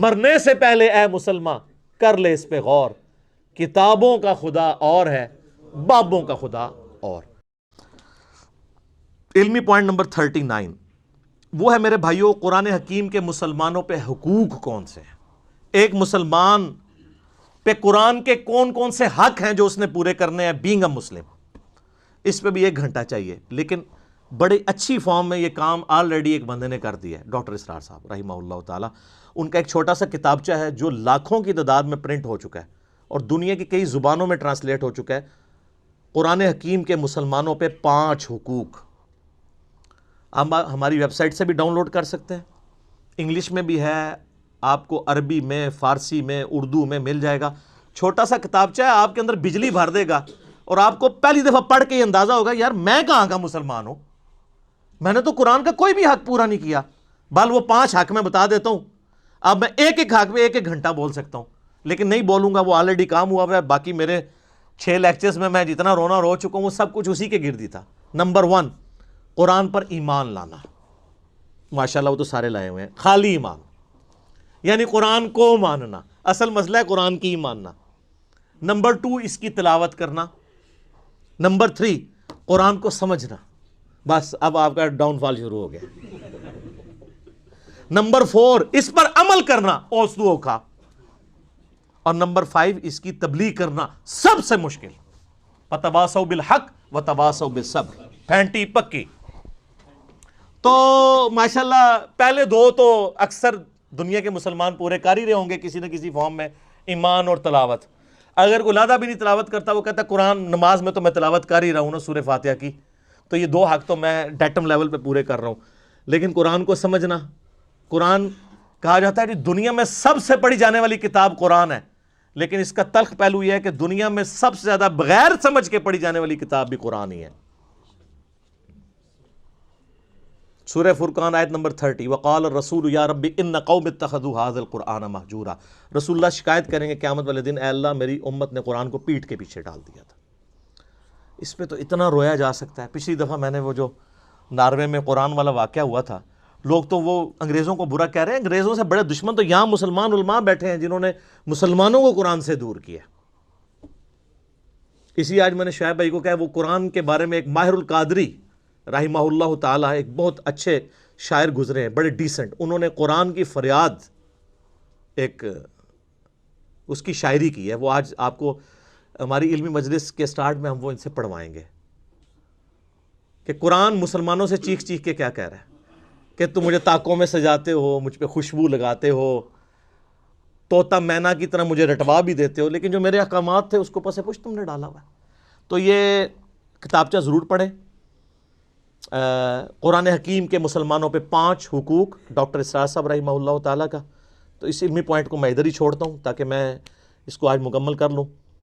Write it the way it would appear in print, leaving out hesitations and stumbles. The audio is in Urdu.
مرنے سے پہلے اے مسلمان کر لے اس پہ غور، کتابوں کا خدا اور ہے، بابوں کا خدا اور۔ علمی پوائنٹ نمبر 39 وہ ہے میرے بھائیوں، قرآن حکیم کے مسلمانوں پہ حقوق کون سے ہیں؟ ایک مسلمان پہ قرآن کے کون کون سے حق ہیں جو اس نے پورے کرنے ہیں بینگ اے مسلم؟ اس پہ بھی 1 گھنٹہ چاہیے، لیکن بڑی اچھی فارم میں یہ کام آلریڈی ایک بندے نے کر دیا ہے، ڈاکٹر اسرار صاحب رحمہ اللہ تعالی۔ ان کا ایک چھوٹا سا کتابچہ ہے جو لاکھوں کی تعداد میں پرنٹ ہو چکا ہے اور دنیا کی کئی زبانوں میں ٹرانسلیٹ ہو چکا ہے، قرآن حکیم کے مسلمانوں پہ 5 حقوق۔ ہم ہماری ویب سائٹ سے بھی ڈاؤن لوڈ کر سکتے ہیں، انگلش میں بھی ہے، آپ کو عربی میں، فارسی میں، اردو میں مل جائے گا۔ چھوٹا سا کتابچہ ہے، آپ کے اندر بجلی بھر دے گا اور آپ کو پہلی دفعہ پڑھ کے یہ اندازہ ہوگا یار میں کہاں کا مسلمان ہوں، میں نے تو قرآن کا کوئی بھی حق پورا نہیں کیا۔ بل وہ 5 حق میں بتا دیتا ہوں، اب میں ایک ایک حق پہ 1 گھنٹہ بول سکتا ہوں، لیکن نہیں بولوں گا، وہ آلریڈی کام ہوا ہوا ہے۔ باقی میرے 6 لیکچرز میں جتنا رونا رو چکا ہوں وہ سب کچھ اسی کے گرد ہی تھا۔ نمبر 1 قرآن پر ایمان لانا، ماشاءاللہ وہ تو سارے لائے ہوئے ہیں، خالی ایمان یعنی قرآن کو ماننا، اصل مسئلہ ہے قرآن کی ماننا۔ نمبر 2 اس کی تلاوت کرنا۔ نمبر 3 قرآن کو سمجھنا۔ بس اب آپ کا ڈاؤن فال شروع ہو گیا۔ نمبر 4 اس پر عمل کرنا، اوسدو اوکھا۔ اور نمبر 5 اس کی تبلیغ کرنا، سب سے مشکل۔ وَتَوَاصَوْا بِالْحَقِّ وَتَوَاصَوْا بِالصَّبْرِ، پھینٹی پکی۔ تو ماشاءاللہ پہلے 2 تو اکثر دنیا کے مسلمان پورے کر ہی رہے ہوں گے کسی نہ کسی فارم میں، ایمان اور تلاوت۔ اگر کوئی لادہ بھی نہیں تلاوت کرتا، وہ کہتا ہے قرآن نماز میں تو میں تلاوت کر ہی رہا ہوں نا سورہ فاتحہ کی، تو یہ 2 حق تو میں ڈیٹم لیول پہ پورے کر رہا ہوں۔ لیکن قرآن کو سمجھنا، قرآن کہا جاتا ہے کہ دنیا میں سب سے پڑھی جانے والی کتاب قرآن ہے، لیکن اس کا تلخ پہلو یہ ہے کہ دنیا میں سب سے زیادہ بغیر سمجھ کے پڑھی جانے والی کتاب بھی قرآن ہی ہے۔ سورہ فرقان آیت نمبر 30 وقال الرسول یا رب ان قوم اتخذوا هذا القرآن مہجورا۔ رسول اللہ شکایت کریں گے قیامت والے دن، اے اللہ میری امت نے قرآن کو پیٹھ کے پیچھے ڈال دیا تھا۔ اس پہ تو اتنا رویا جا سکتا ہے۔ پچھلی دفعہ میں نے وہ جو ناروے میں قرآن والا واقعہ ہوا تھا، لوگ تو وہ انگریزوں کو برا کہہ رہے ہیں، انگریزوں سے بڑے دشمن تو یہاں مسلمان علماء بیٹھے ہیں جنہوں نے مسلمانوں کو قرآن سے دور کیا۔ اسی آج میں نے شعیب بھائی کو کہا، وہ قرآن کے بارے میں ایک ماہر القادری رحمہ اللہ تعالی ایک بہت اچھے شاعر گزرے ہیں، بڑے ڈیسنٹ، انہوں نے قرآن کی فریاد ایک اس کی شاعری کی ہے، وہ آج آپ کو ہماری علمی مجلس کے سٹارٹ میں ہم وہ ان سے پڑھوائیں گے کہ قرآن مسلمانوں سے چیخ چیخ کے کیا کہہ رہا ہے کہ تم مجھے طاقوں میں سجاتے ہو، مجھ پہ خوشبو لگاتے ہو، طوطا مینا کی طرح مجھے رٹوا بھی دیتے ہو، لیکن جو میرے احکامات تھے اس کو پس پش تم نے ڈالا ہوا ہے۔ تو یہ کتابچہ ضرور پڑھیں، قرآن حکیم کے مسلمانوں پہ 5 حقوق ڈاکٹر اسرار صاحب رحمہ اللہ تعالیٰ کا۔ تو اس علمی پوائنٹ کو میں ادھر ہی چھوڑتا ہوں تاکہ میں اس کو آج مکمل کر لوں۔